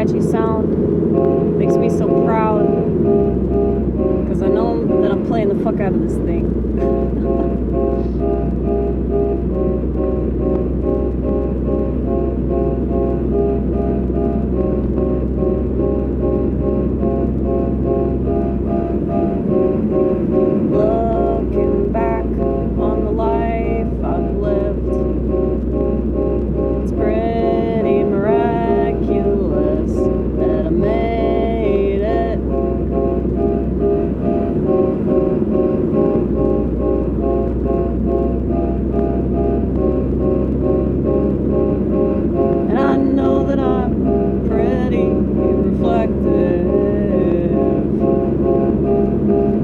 scratchy sound makes me so proud, because I know that I'm playing the fuck out of this thing. Looking back on the life I've lived, it's pretty miraculous that I made it. And I know that I'm pretty reflective,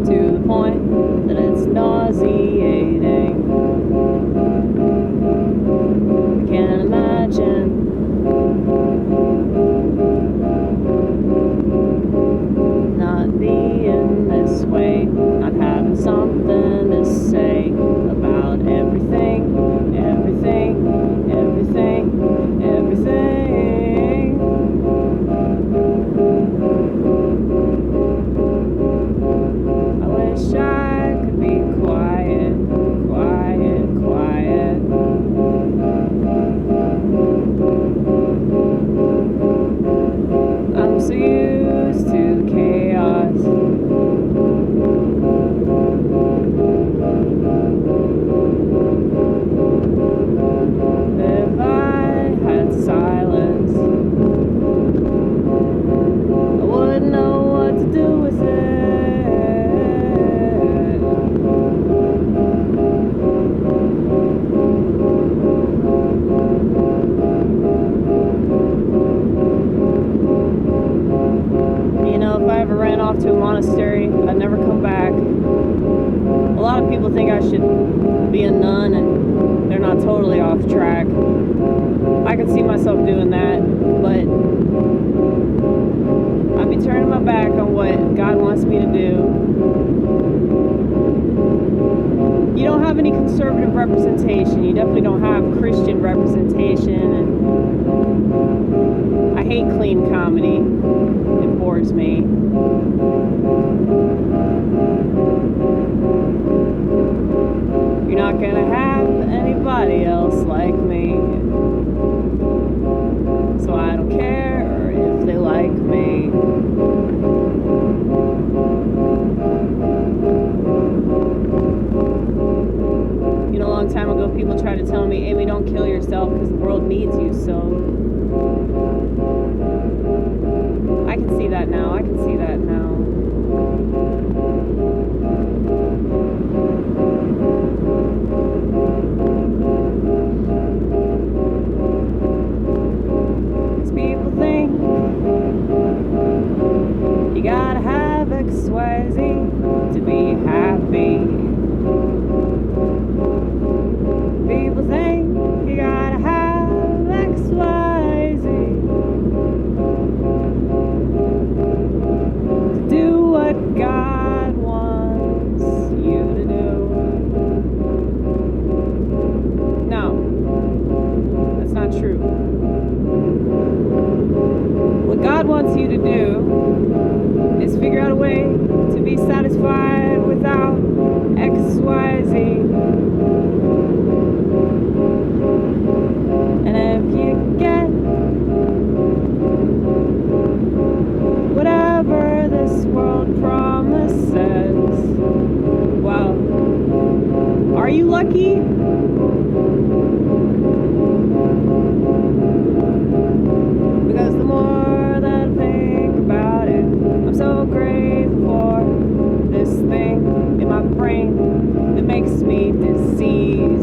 to the point that it's nauseating. I can't imagine not being this way, not having something to say about everything, everything, everything, everything. I wish I could be quiet, quiet, quiet. I'm so used to the chaos. If I had silence, I wouldn't know what to do with it. You know, if I ever ran off to a monastery, I'd never come back. A lot of people think I should be a nun, and they're not totally off track. I could see myself doing that, but I'd be turning my back on what God wants me to do. You don't have any conservative representation. You definitely don't have Christian representation, and I hate clean comedy. It bores me. You're not gonna have anybody else like me, so I don't care if they like me. You know, a long time ago, people tried to tell me, Amy, don't kill yourself because the world needs you, so I can see that now. I can see that now. Because people think you gotta have XYZ to be happy. People think you gotta have XYZ to do what God wants you to do. No, that's not true. What God wants you to do is figure out a way to be satisfied without XYZ. And if you get whatever this world promises, well, are you lucky? Because the more that I think about it, I'm so grateful for this thing in my brain that makes me dizzy.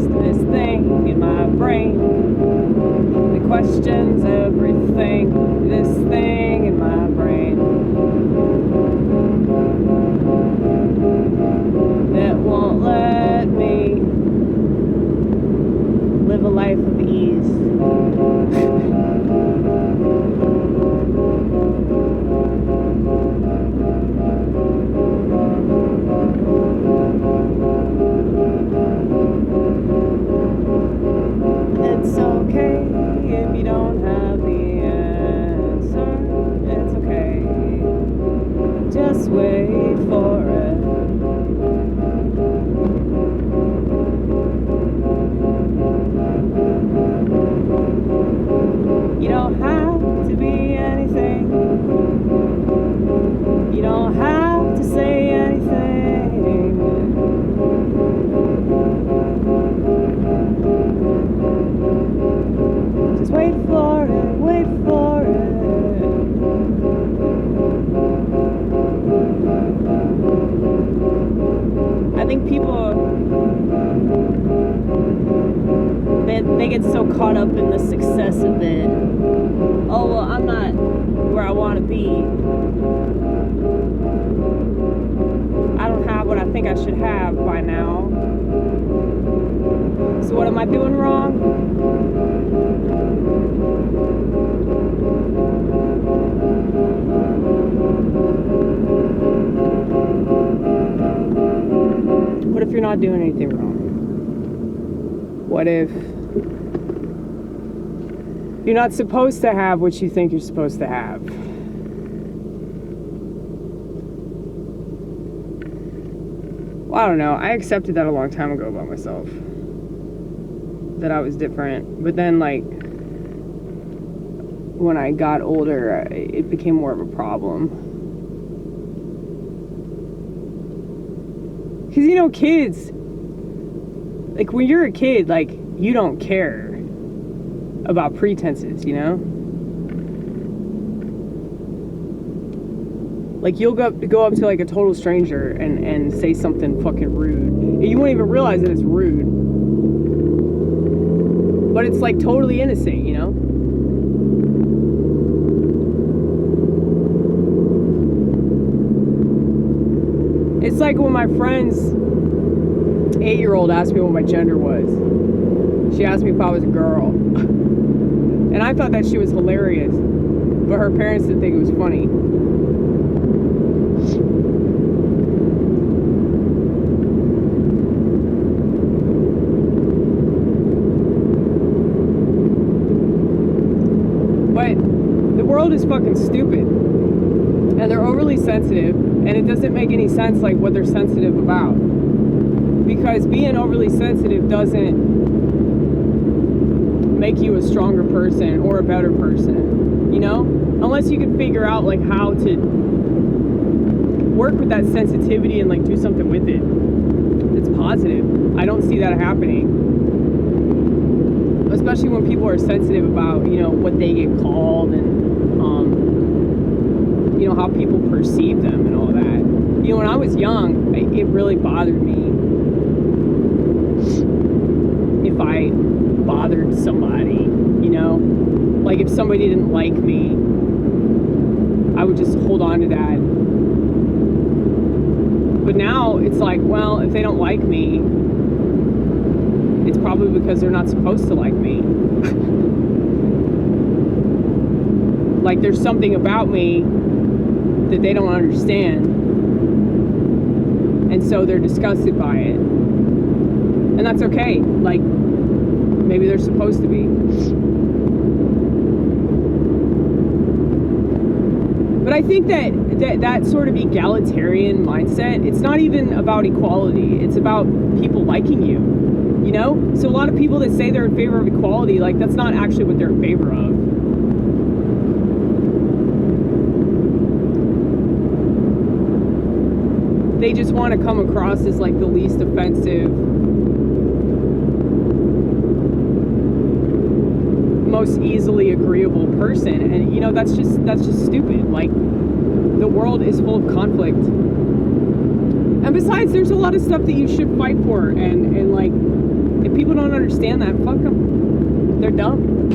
so caught up in the success of it. Oh, well, I'm not where I want to be. I don't have what I think I should have by now. So what am I doing wrong? What if you're not doing anything wrong? What if you're not supposed to have what you think you're supposed to have? Well, I don't know. I accepted that a long time ago about myself. That I was different. But then, like, when I got older, it became more of a problem. Because, you know, kids, like, when you're a kid, like, you don't care about pretenses, you know? Like, you'll go up to, like, a total stranger and say something fucking rude. And you won't even realize that it's rude. But it's, like, totally innocent, you know? It's like when my friend's 8-year-old asked me what my gender was. She asked me if I was a girl. And I thought that she was hilarious. But her parents didn't think it was funny. But the world is fucking stupid. And they're overly sensitive. And it doesn't make any sense, like, what they're sensitive about. Because being overly sensitive doesn't make you a stronger person or a better person, you know? Unless you can figure out, like, how to work with that sensitivity and, like, do something with it that's positive. I don't see that happening. Especially when people are sensitive about, you know, what they get called and, you know, how people perceive them and all that. You know, when I was young, it really bothered me if I bothered somebody, you know? Like, if somebody didn't like me, I would just hold on to that. But now, it's like, well, if they don't like me, it's probably because they're not supposed to like me. Like, there's something about me that they don't understand. And so they're disgusted by it. And that's okay. Like, maybe they're supposed to be. But I think that sort of egalitarian mindset, it's not even about equality. It's about people liking you, you know? So a lot of people that say they're in favor of equality, like, that's not actually what they're in favor of. They just want to come across as, like, the least offensive, most easily agreeable person. And, you know, that's just stupid. Like, the world is full of conflict. And besides, there's a lot of stuff that you should fight for. And like, if people don't understand that, fuck them. They're dumb.